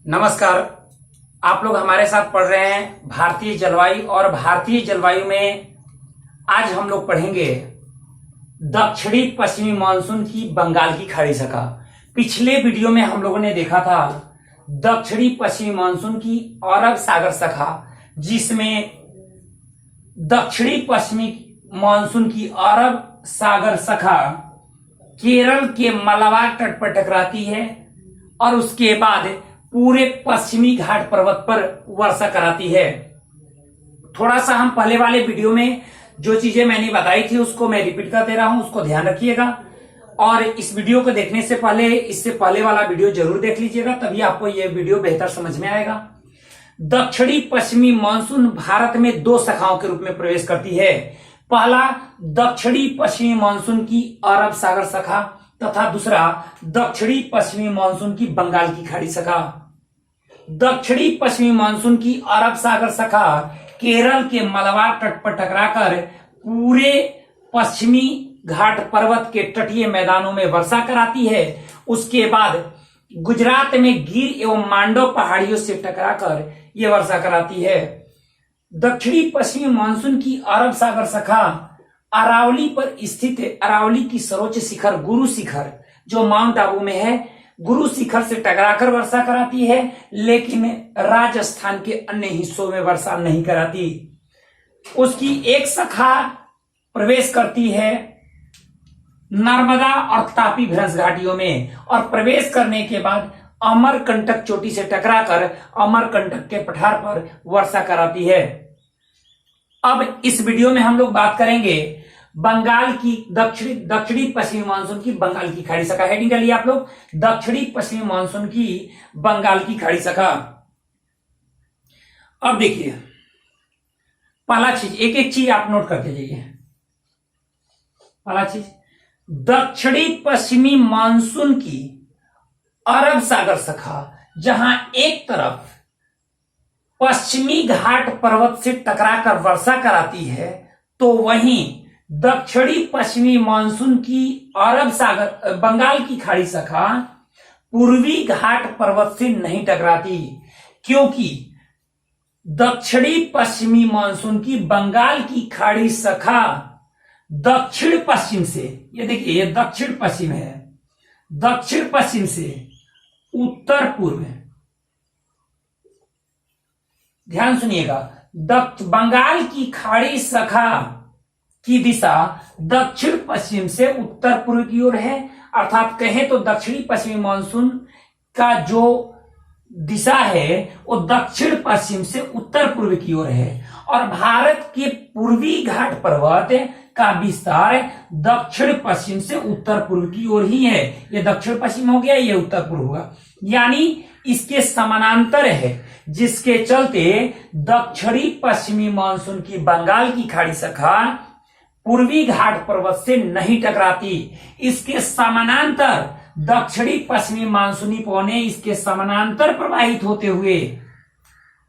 नमस्कार। आप लोग हमारे साथ पढ़ रहे हैं भारतीय जलवायु, और भारतीय जलवायु में आज हम लोग पढ़ेंगे दक्षिणी पश्चिमी मानसून की बंगाल की खाड़ी शाखा। पिछले वीडियो में हम लोगों ने देखा था दक्षिणी पश्चिमी मानसून की अरब सागर शाखा, जिसमें दक्षिणी पश्चिमी मानसून की अरब सागर शाखा केरल के मलाबार तट पर टकराती है और उसके बाद पूरे पश्चिमी घाट पर्वत पर वर्षा कराती है। थोड़ा सा हम पहले वाले वीडियो में जो चीजें मैंने बताई थी उसको मैं रिपीट कर दे रहा हूं, उसको ध्यान रखिएगा। और इस वीडियो को देखने से पहले इससे पहले वाला वीडियो जरूर देख लीजिएगा, तभी आपको यह वीडियो बेहतर समझ में आएगा। दक्षिणी पश्चिमी मानसून भारत में दो शाखाओं के रूप में प्रवेश करती है। पहला दक्षिणी पश्चिमी मानसून की अरब सागर शाखा तथा दूसरा दक्षिणी पश्चिमी मानसून की बंगाल की खाड़ी शाखा। दक्षिणी पश्चिमी मानसून की अरब सागर शाखा केरल के मलाबार तट पर टकराकर पूरे पश्चिमी घाट पर्वत के तटीय मैदानों में वर्षा कराती है। उसके बाद गुजरात में गिर एवं मांडव पहाड़ियों से टकराकर यह वर्षा कराती है। दक्षिणी पश्चिमी मानसून की अरब सागर शाखा अरावली पर स्थित है। अरावली की सर्वोच्च शिखर गुरु शिखर जो माउंट आबू में है, गुरु शिखर से टकराकर वर्षा कराती है, लेकिन राजस्थान के अन्य हिस्सों में वर्षा नहीं कराती। उसकी एक शाखा प्रवेश करती है नर्मदा और तापी भ्रंश घाटियों में, और प्रवेश करने के बाद अमरकंटक चोटी से टकराकर अमरकंटक के पठार पर वर्षा कराती है। अब इस वीडियो में हम लोग बात करेंगे बंगाल की दक्षिणी पश्चिमी मानसून की बंगाल की खाड़ी शाखा। हेडिंग कर लिया आप लोग, दक्षिणी पश्चिमी मानसून की बंगाल की खाड़ी शाखा। अब देखिए पहला चीज, एक एक चीज आप नोट करते जाइए। पहला चीज, दक्षिणी पश्चिमी मानसून की अरब सागर शाखा जहां एक तरफ पश्चिमी घाट पर्वत से टकराकर वर्षा कराती है, तो वहीं दक्षिणी पश्चिमी मानसून की अरब सागर बंगाल की खाड़ी शाखा पूर्वी घाट पर्वत से नहीं टकराती, क्योंकि दक्षिणी पश्चिमी मानसून की बंगाल की खाड़ी शाखा दक्षिण पश्चिम से, ये देखिए ये दक्षिण पश्चिम है, दक्षिण पश्चिम से उत्तर पूर्व, ध्यान सुनिएगा, बंगाल की खाड़ी शाखा की दिशा दक्षिण पश्चिम से उत्तर पूर्व की ओर है। अर्थात कहें तो दक्षिणी पश्चिमी मानसून का जो दिशा है वो दक्षिण पश्चिम से उत्तर पूर्व की ओर है, और भारत के पूर्वी घाट पर्वत का विस्तार दक्षिण पश्चिम से उत्तर पूर्व की ओर ही है। ये दक्षिण पश्चिम हो गया, ये उत्तर पूर्व होगा, यानी इसके समानांतर है, जिसके चलते दक्षिणी पश्चिमी मानसून की बंगाल की खाड़ी शाखा पूर्वी घाट पर्वत से नहीं टकराती। इसके समानांतर दक्षिणी पश्चिमी मानसूनी पवनें इसके समानांतर प्रवाहित होते हुए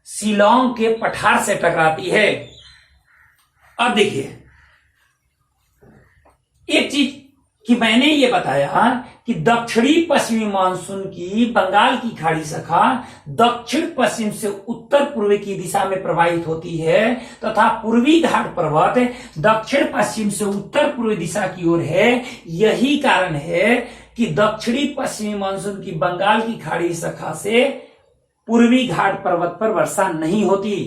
शिलांग के पठार से टकराती है। अब देखिए एक चीज कि मैंने ये बताया कि दक्षिणी पश्चिमी मानसून की बंगाल की खाड़ी शाखा दक्षिण पश्चिम से उत्तर पूर्व की दिशा में प्रवाहित होती है, तथा पूर्वी घाट पर्वत दक्षिण पश्चिम से उत्तर पूर्व दिशा की ओर है। यही कारण है कि दक्षिणी पश्चिमी मानसून की बंगाल की खाड़ी शाखा से पूर्वी घाट पर्वत पर वर्षा नहीं होती।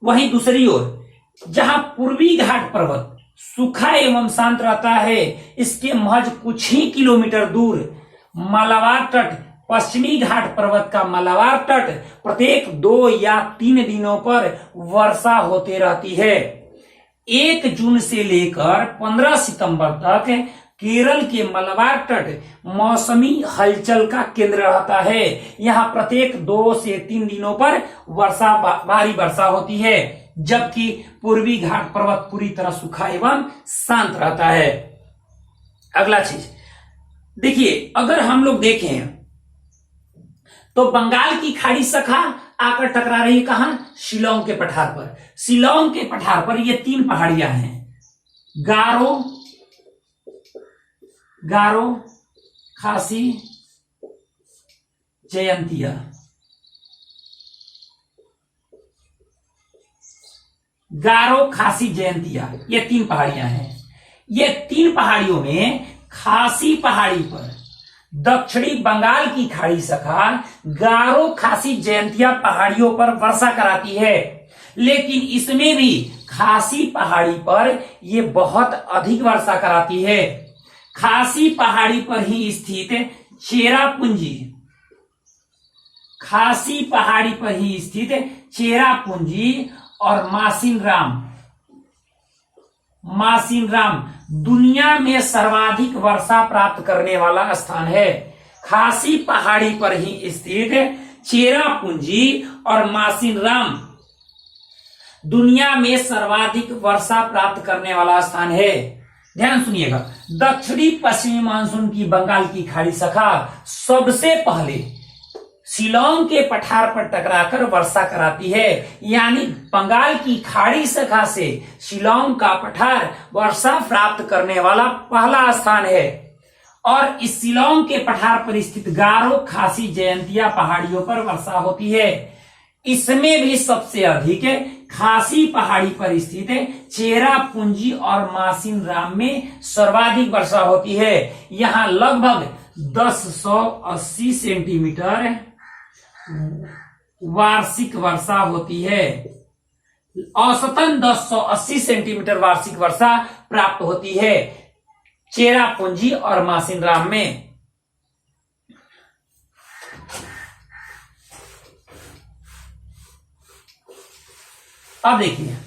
वहीं दूसरी ओर जहां पूर्वी घाट पर्वत सूखा एवं शांत रहता है, इसके महज कुछ ही किलोमीटर दूर मलाबार तट, पश्चिमी घाट पर्वत का मलाबार तट प्रत्येक 2 या 3 दिनों पर वर्षा होते रहती है। 1 जून से लेकर 15 सितंबर तक केरल के मलाबार तट मौसमी हलचल का केंद्र रहता है। यहाँ प्रत्येक 2 से 3 दिनों पर भारी वर्षा होती है, जबकि पूर्वी घाट पर्वत पूरी तरह सूखा एवं शांत रहता है। अगला चीज देखिए, अगर हम लोग देखें तो बंगाल की खाड़ी शाखा आकर टकरा रही है कहां? शिलांग के पठार पर। शिलांग के पठार पर ये 3 पहाड़ियां हैं, गारो, खासी, जयंतिया। गारो, खासी, जयंतिया, ये 3 पहाड़ियां हैं। ये 3 पहाड़ियों में खासी पहाड़ी पर दक्षिणी बंगाल की खाड़ी शाखा गारो, खासी, जयंतिया पहाड़ियों पर वर्षा कराती है। लेकिन इसमें भी खासी पहाड़ी पर ये बहुत अधिक वर्षा कराती है। खासी पहाड़ी पर ही स्थित चेरापूंजी, खासी पहाड़ी पर ही स्थित चेरापूंजी और मासिनराम दुनिया में सर्वाधिक वर्षा प्राप्त करने वाला स्थान है। खासी पहाड़ी पर ही स्थित चेरापूंजी और मासिनराम दुनिया में सर्वाधिक वर्षा प्राप्त करने वाला स्थान है। ध्यान सुनिएगा, दक्षिणी पश्चिमी मानसून की बंगाल की खाड़ी शाखा सबसे पहले शिलांग के पठार पर टकराकर वर्षा कराती है। यानी बंगाल की खाड़ी शाखा से शिलांग का पठार वर्षा प्राप्त करने वाला पहला स्थान है। और इस शिलांग के पठार पर स्थित गारो, खासी, जयंतिया पहाड़ियों पर वर्षा होती है। इसमें भी सबसे अधिक खासी पहाड़ी पर स्थित चेरापूंजी और मासिनराम में सर्वाधिक वर्षा होती है। यहाँ लगभग 1080 सेंटीमीटर वार्षिक वर्षा होती है। औसतन 1080 सेंटीमीटर वार्षिक वर्षा प्राप्त होती है चेरापूंजी और मासिनराम में। अब देखिए,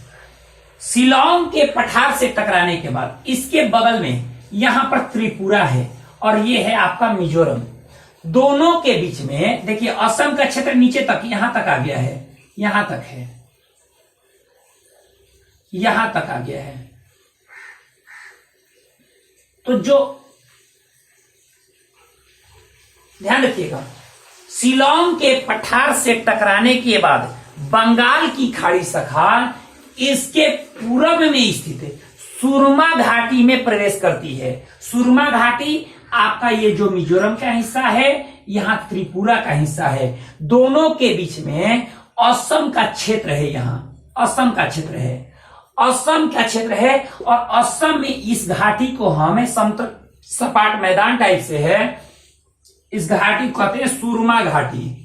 शिलांग के पठार से टकराने के बाद इसके बगल में यहां पर त्रिपुरा है और ये है आपका मिजोरम। दोनों के बीच में देखिए असम का क्षेत्र नीचे तक यहां तक आ गया है, यहां तक है, यहां तक आ गया है। तो जो ध्यान रखिएगा, शिलांग के पठार से टकराने के बाद बंगाल की खाड़ी शाखा इसके पूर्व में स्थित सुरमा घाटी में प्रवेश करती है। सुरमा घाटी आपका ये जो मिजोरम का हिस्सा है, यहां त्रिपुरा का हिस्सा है। दोनों के बीच में असम का क्षेत्र है, यहां असम का क्षेत्र है, असम का क्षेत्र है। और असम में इस घाटी को हमें समतल सपाट मैदान टाइप से है, इस घाटी को कहते हैं सुरमा घाटी।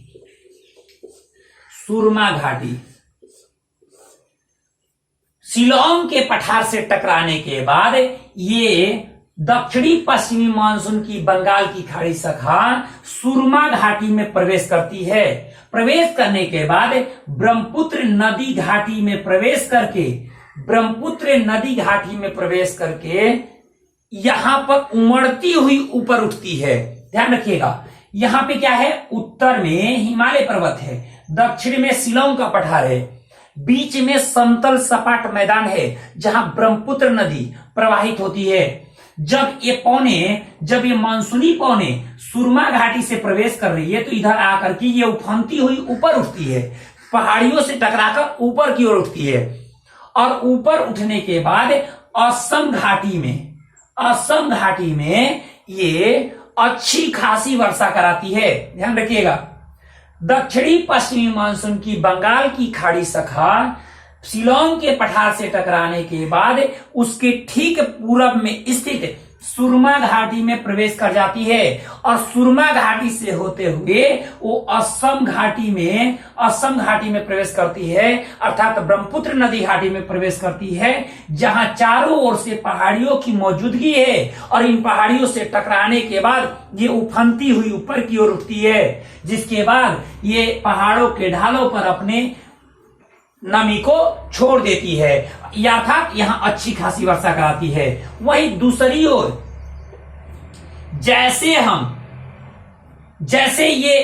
सुरमा घाटी शिलांग के पठार से टकराने के बाद ये दक्षिणी पश्चिमी मानसून की बंगाल की खाड़ी शाखा सुरमा घाटी में प्रवेश करती है। प्रवेश करने के बाद ब्रह्मपुत्र नदी घाटी में प्रवेश करके यहां पर उमड़ती हुई ऊपर उठती है। ध्यान रखिएगा, यहां पे क्या है, उत्तर में हिमालय पर्वत है, दक्षिण में शिलांग का पठार है, बीच में समतल सपाट मैदान है जहां ब्रह्मपुत्र नदी प्रवाहित होती है। जब ये मानसूनी पौने सुरमा घाटी से प्रवेश कर रही है तो इधर आकर के ये उफनती हुई ऊपर उठती है, पहाड़ियों से टकराकर ऊपर की ओर उठती है। और ऊपर उठने के बाद असम घाटी में ये अच्छी खासी वर्षा कराती है। ध्यान रखिएगा, दक्षिणी पश्चिमी मानसून की बंगाल की खाड़ी शाखा शिलांग के पठार से टकराने के बाद उसके ठीक पूरब में स्थित सुरमा घाटी में प्रवेश कर जाती है। और सुरमा घाटी से होते हुए वो असम घाटी में प्रवेश करती है, अर्थात ब्रह्मपुत्र नदी घाटी में प्रवेश करती है, जहां चारों ओर से पहाड़ियों की मौजूदगी है। और इन पहाड़ियों से टकराने के बाद ये उफनती हुई ऊपर की ओर उठती है, जिसके बाद ये पहाड़ों के ढालों पर अपने नमी को छोड़ देती है, अर्थात यहां अच्छी खासी वर्षा कराती है। वही दूसरी ओर जैसे ये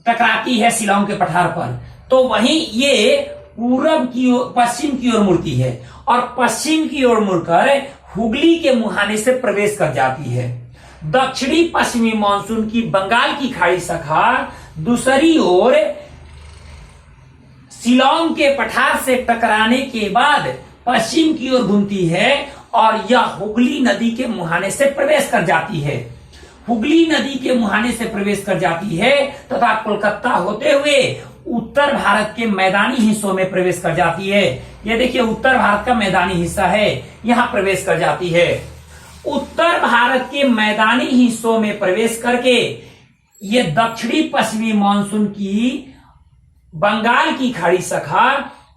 टकराती है शिलांग के पठार पर, तो वहीं ये पूरब की ओर, पश्चिम की ओर मुड़ती है और पश्चिम की ओर मुड़कर हुगली के मुहाने से प्रवेश कर जाती है। दक्षिणी पश्चिमी मानसून की बंगाल की खाड़ी शाखा दूसरी ओर शिलांग के पठार से टकराने के बाद पश्चिम की ओर घूमती है और यह हुगली नदी के मुहाने से प्रवेश कर जाती है। हुगली नदी के मुहाने से प्रवेश कर जाती है तथा कोलकाता होते हुए उत्तर भारत के मैदानी हिस्सों में प्रवेश कर जाती है। ये देखिए उत्तर भारत का मैदानी हिस्सा है, यहां प्रवेश कर जाती है। उत्तर भारत के मैदानी हिस्सों में प्रवेश करके ये दक्षिणी पश्चिमी मानसून की बंगाल की खाड़ी शाखा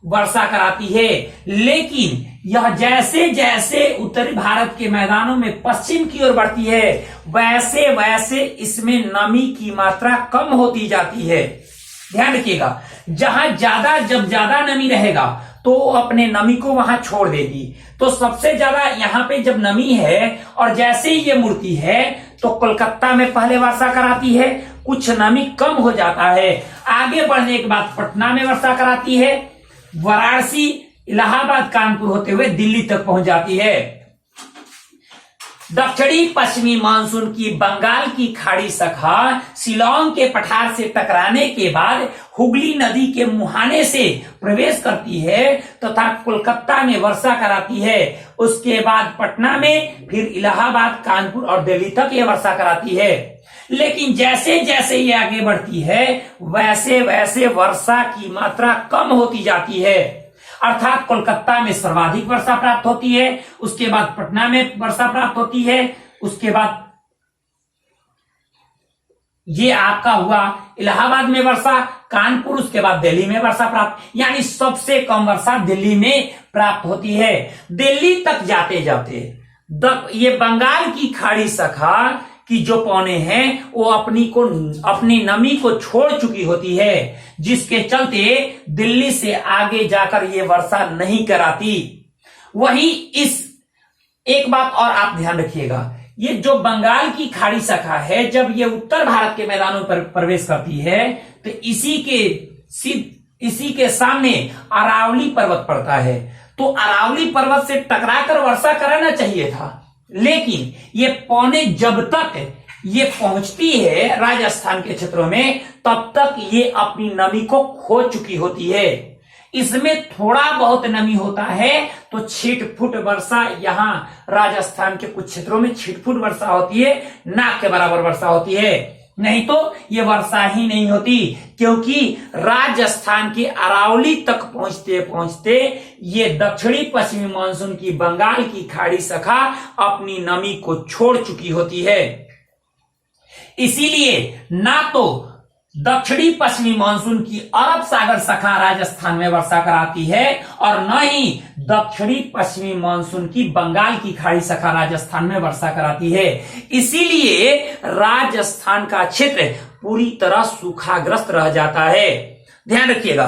वर्षा कराती है। लेकिन यह जैसे जैसे उत्तरी भारत के मैदानों में पश्चिम की ओर बढ़ती है, वैसे वैसे इसमें नमी की मात्रा कम होती जाती है। ध्यान रखिएगा, जब ज्यादा नमी रहेगा तो अपने नमी को वहां छोड़ देगी। तो सबसे ज्यादा यहां पे जब नमी है और जैसे ही ये मुड़ती है तो कोलकाता में पहले वर्षा कराती है, कुछ नमी कम हो जाता है, आगे बढ़ने के बाद पटना में वर्षा कराती है, वाराणसी, इलाहाबाद, कानपुर होते हुए दिल्ली तक पहुंच जाती है। दक्षिणी पश्चिमी मानसून की बंगाल की खाड़ी शाखा शिलांग के पठार से टकराने के बाद हुगली नदी के मुहाने से प्रवेश करती है तथा कोलकाता में वर्षा कराती है। उसके बाद पटना में, फिर इलाहाबाद, कानपुर और दिल्ली तक ये वर्षा कराती है। लेकिन जैसे जैसे ये आगे बढ़ती है वैसे वैसे वर्षा की मात्रा कम होती जाती है। अर्थात कोलकाता में सर्वाधिक वर्षा प्राप्त होती है, उसके बाद पटना में वर्षा प्राप्त होती है, उसके बाद ये आपका हुआ इलाहाबाद में वर्षा, कानपुर, उसके बाद दिल्ली में वर्षा प्राप्त, यानी सबसे कम वर्षा दिल्ली में प्राप्त होती है। दिल्ली तक जाते जाते ये बंगाल की खाड़ी शाखा की जो पौने हैं वो अपनी नमी को छोड़ चुकी होती है, जिसके चलते दिल्ली से आगे जाकर ये वर्षा नहीं कराती। वही इस एक बात और आप ध्यान रखिएगा, ये जो बंगाल की खाड़ी शाखा है जब ये उत्तर भारत के मैदानों पर प्रवेश करती है तो इसी के सामने अरावली पर्वत पड़ता है। तो अरावली पर्वत से टकराकर वर्षा कराना चाहिए था, लेकिन ये पौने जब तक ये पहुंचती है राजस्थान के क्षेत्रों में तब तक ये अपनी नमी को खो चुकी होती है। इसमें थोड़ा बहुत नमी होता है तो छिटपुट वर्षा, यहां राजस्थान के कुछ क्षेत्रों में छिटपुट वर्षा होती है, नाक के बराबर वर्षा होती है, नहीं तो ये वर्षा ही नहीं होती, क्योंकि राजस्थान के अरावली तक पहुंचते पहुंचते ये दक्षिणी पश्चिमी मानसून की बंगाल की खाड़ी शाखा अपनी नमी को छोड़ चुकी होती है। इसीलिए ना तो दक्षिणी पश्चिमी मानसून की अरब सागर शाखा राजस्थान में वर्षा कराती है और न ही दक्षिणी पश्चिमी मानसून की बंगाल की खाड़ी शाखा राजस्थान में वर्षा कराती है। इसीलिए राजस्थान का क्षेत्र पूरी तरह सूखाग्रस्त रह जाता है। ध्यान रखिएगा,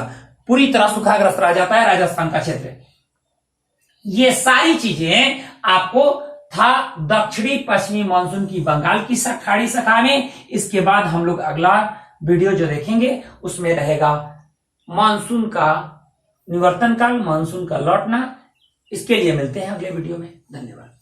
पूरी तरह सूखाग्रस्त रह जाता है राजस्थान का क्षेत्र। ये सारी चीजें आपको था दक्षिणी पश्चिमी मानसून की बंगाल की खाड़ी शाखा में। इसके बाद हम लोग अगला वीडियो जो देखेंगे उसमें रहेगा मानसून का निवर्तन काल, मानसून का लौटना। इसके लिए मिलते हैं अगले वीडियो में। धन्यवाद।